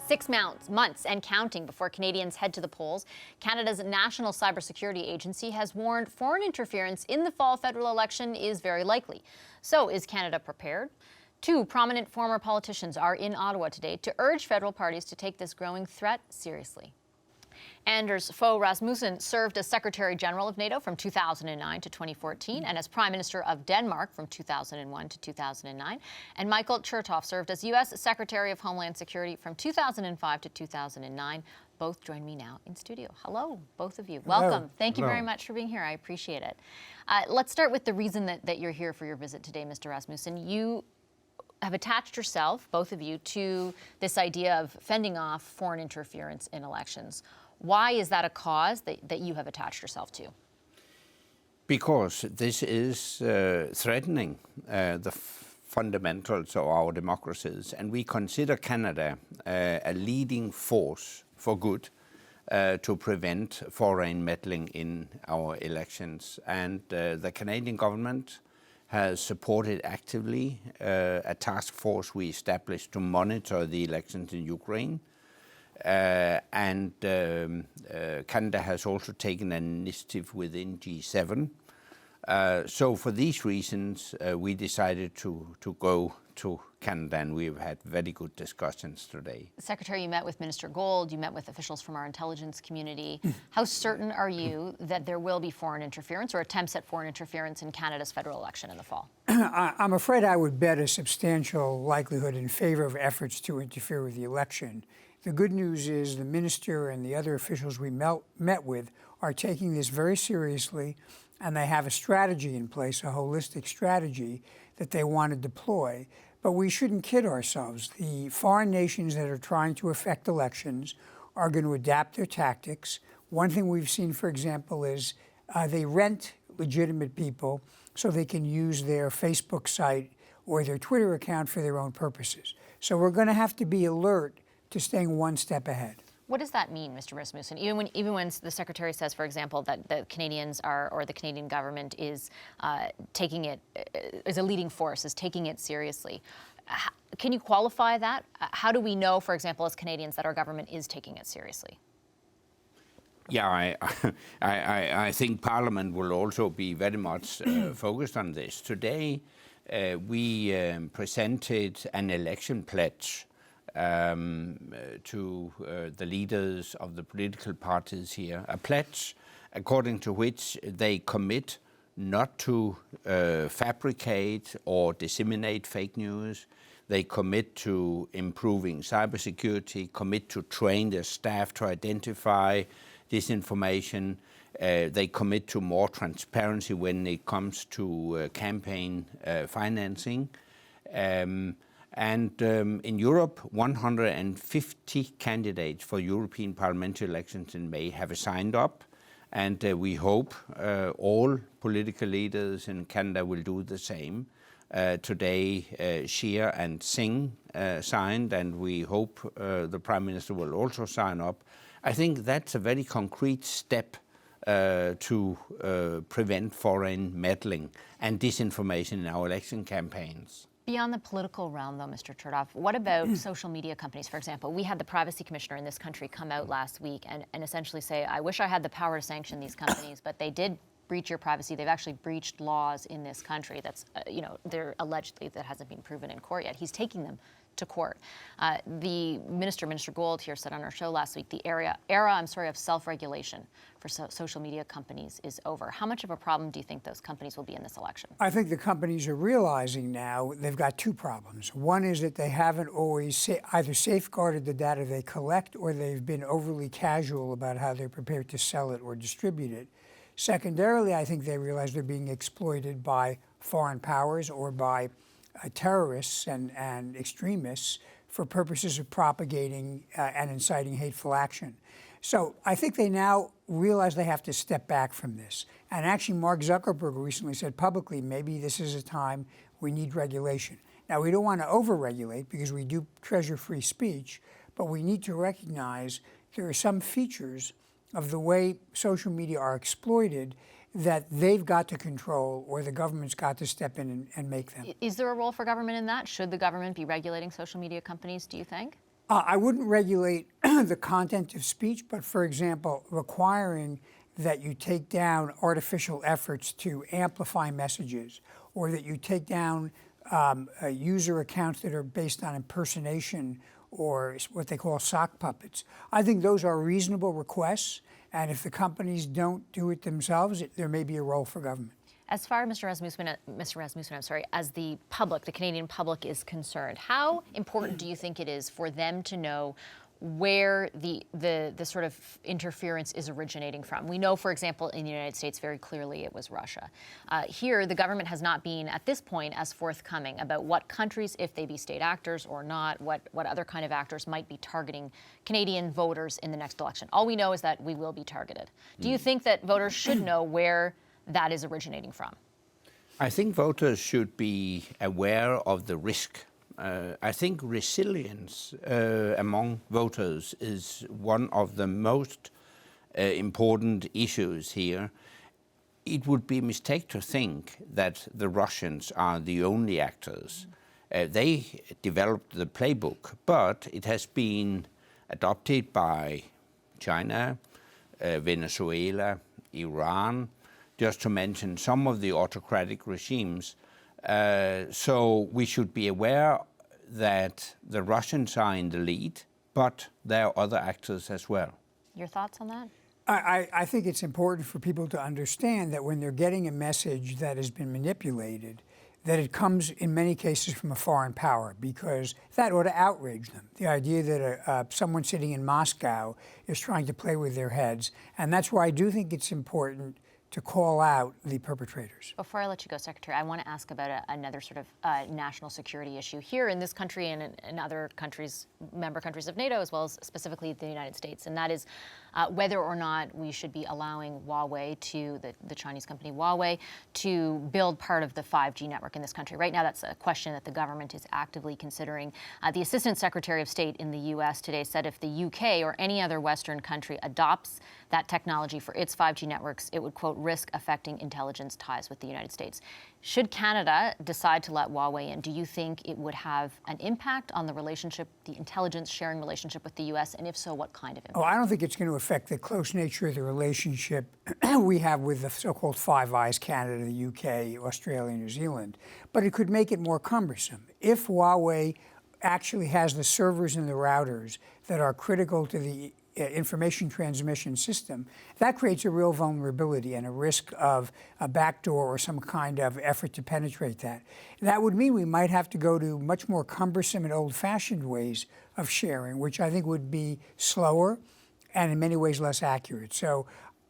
6 months and counting before Canadians head to the polls, Canada's National Cybersecurity Agency has warned foreign interference in the fall federal election is very likely. So is Canada prepared? 2 prominent former politicians are in Ottawa today to urge federal parties to take this growing threat seriously. Anders Fogh Rasmussen served as Secretary General of NATO from 2009 to 2014 and as Prime Minister of Denmark from 2001 to 2009. And Michael Chertoff served as U.S. Secretary of Homeland Security from 2005 to 2009. Both join me now in studio. Hello, both of you. Welcome. Hello. Thank you very much for being here. I appreciate it. Let's start with the reason that you're here for your visit today, Mr. Rasmussen. You have attached yourself, both of you, to this idea of fending off foreign interference in elections. Why is that a cause that you have attached yourself to? Because this is threatening the fundamentals of our democracies, and we consider Canada a leading force for good to prevent foreign meddling in our elections. And the Canadian government has supported actively a task force we established to monitor the elections in Ukraine. Canada has also taken an initiative within G7. So for these reasons, we decided to go to Canada, and we've had very good discussions today. Secretary, you met with Minister Gold, you met with officials from our intelligence community. How certain are you that there will be foreign interference or attempts at foreign interference in Canada's federal election in the fall? I'm afraid I would bet a substantial likelihood in favor of efforts to interfere with the election. The good news is the minister and the other officials we met with are taking this very seriously, and they have a strategy in place, a holistic strategy that they want to deploy. But we shouldn't kid ourselves. The foreign nations that are trying to affect elections are going to adapt their tactics. One thing we've seen, for example, is they rent legitimate people so they can use their Facebook site or their Twitter account for their own purposes. So we're going to have to be alert to staying one step ahead. What does that mean, Mr. Rasmussen? Even when the Secretary says, for example, that the Canadians are, or the Canadian government is taking it, is a leading force, is taking it seriously. Can you qualify that? How do we know, for example, as Canadians, that our government is taking it seriously? Yeah, I think Parliament will also be very much focused on this. Today, we presented an election pledge to the leaders of the political parties here, a pledge according to which they commit not to fabricate or disseminate fake news. They commit to improving cybersecurity, commit to train their staff to identify disinformation. They commit to more transparency when it comes to campaign financing. In Europe, 150 candidates for European parliamentary elections in May have signed up, and we hope all political leaders in Canada will do the same. Today, Scheer and Singh signed, and we hope the Prime Minister will also sign up. I think that's a very concrete step to prevent foreign meddling and disinformation in our election campaigns. Beyond the political realm, though, Mr. Chertoff, what about social media companies, for example? We had the privacy commissioner in this country come out last week and essentially say, I wish I had the power to sanction these companies, but they did breach your privacy. They've actually breached laws in this country that's, they're allegedly, that hasn't been proven in court yet. He's taking them to court. The Minister Gold here said on our show last week, the era of self-regulation for social media companies is over. How much of a problem do you think those companies will be in this election? I think the companies are realizing now they've got 2 problems. One is that they haven't always either safeguarded the data they collect, or they've been overly casual about how they're prepared to sell it or distribute it. Secondarily, I think they realize they're being exploited by foreign powers or by terrorists and extremists for purposes of propagating and inciting hateful action. So I think they now realize they have to step back from this. And actually, Mark Zuckerberg recently said publicly, maybe this is a time we need regulation. Now, we don't want to over-regulate because we do treasure free speech, but we need to recognize there are some features of the way social media are exploited that they've got to control, or the government's got to step in and make them. Is there a role for government in that? Should the government be regulating social media companies, do you think? I wouldn't regulate the content of speech, but for example, requiring that you take down artificial efforts to amplify messages, or that you take down user accounts that are based on impersonation or what they call sock puppets. I think those are reasonable requests, and if the companies don't do it themselves, there may be a role for government. As far as Mr. Rasmussen, as the public, the Canadian public is concerned, how important do you think it is for them to know where the sort of interference is originating from? We know, for example, in the United States, very clearly it was Russia. Here, the government has not been, at this point, as forthcoming about what countries, if they be state actors or not, what other kind of actors might be targeting Canadian voters in the next election. All we know is that we will be targeted. Do you think that voters should know where that is originating from? I think voters should be aware of the risk. I think resilience among voters is one of the most important issues here. It would be a mistake to think that the Russians are the only actors. They developed the playbook, but it has been adopted by China, Venezuela, Iran, just to mention some of the autocratic regimes. So we should be aware that the Russians are in the lead, but there are other actors as well. Your thoughts on that? I think it's important for people to understand that when they're getting a message that has been manipulated, that it comes in many cases from a foreign power, because that ought to outrage them. The idea that someone sitting in Moscow is trying to play with their heads. And that's why I do think it's important to call out the perpetrators. Before I let you go, Secretary, I want to ask about another sort of national security issue here in this country and in other countries, member countries of NATO, as well as specifically the United States, and that is whether or not we should be allowing Huawei to, the Chinese company Huawei, to build part of the 5G network in this country. Right now, that's a question that the government is actively considering. The Assistant Secretary of State in the U.S. today said if the UK or any other Western country adopts that technology for its 5G networks, it would, quote, risk affecting intelligence ties with the United States. Should Canada decide to let Huawei in, do you think it would have an impact on the relationship, the intelligence sharing relationship with the U.S., and if so, what kind of impact? Oh, I don't think it's going to affect the close nature of the relationship we have with the so-called Five Eyes, Canada, the UK, Australia, New Zealand, but it could make it more cumbersome. If Huawei actually has the servers and the routers that are critical to the information transmission system, that creates a real vulnerability and a risk of a backdoor or some kind of effort to penetrate that. That would mean we might have to go to much more cumbersome and old-fashioned ways of sharing, which I think would be slower and in many ways less accurate. So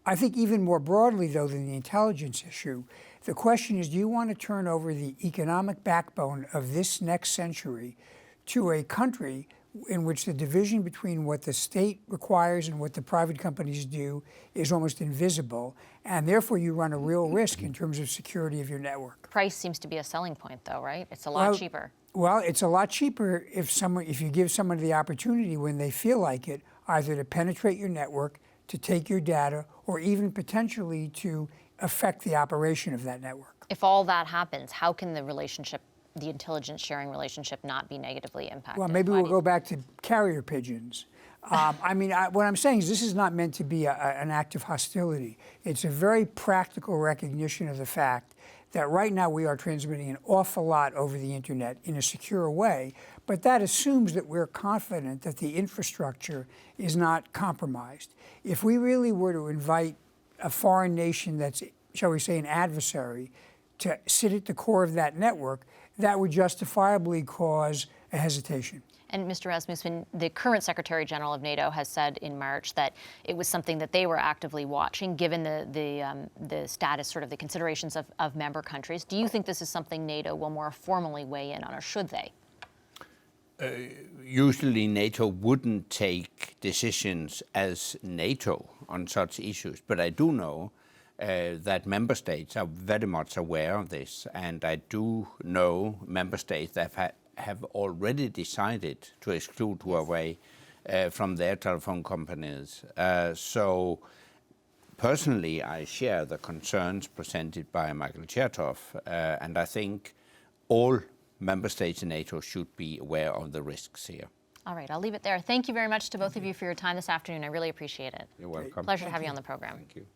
I think even more broadly, though, than the intelligence issue, the question is, do you want to turn over the economic backbone of this next century to a country in which the division between what the state requires and what the private companies do is almost invisible, and therefore you run a real risk in terms of security of your network? Price seems to be a selling point, though, right? It's a lot cheaper. Well, it's a lot cheaper if you give someone the opportunity when they feel like it, either to penetrate your network, to take your data, or even potentially to affect the operation of that network. If all that happens, how can the relationship, the intelligence sharing relationship, not be negatively impacted? Well, maybe we'll go back to carrier pigeons. I mean, what I'm saying is this is not meant to be an act of hostility. It's a very practical recognition of the fact that right now we are transmitting an awful lot over the internet in a secure way, but that assumes that we're confident that the infrastructure is not compromised. If we really were to invite a foreign nation that's, shall we say, an adversary to sit at the core of that network, that would justifiably cause a hesitation. And Mr. Rasmussen, the current Secretary General of NATO has said in March that it was something that they were actively watching, given the status, sort of the considerations of member countries. Do you think this is something NATO will more formally weigh in on, or should they? Usually NATO wouldn't take decisions as NATO on such issues, but I do know that member states are very much aware of this, and I do know member states that have already decided to exclude Huawei from their telephone companies. So personally, I share the concerns presented by Michael Chertoff, and I think all member states in NATO should be aware of the risks here. All right, I'll leave it there. Thank you very much to both of you for your time this afternoon. I really appreciate it. You're welcome. Pleasure to have you on the program. Thank you.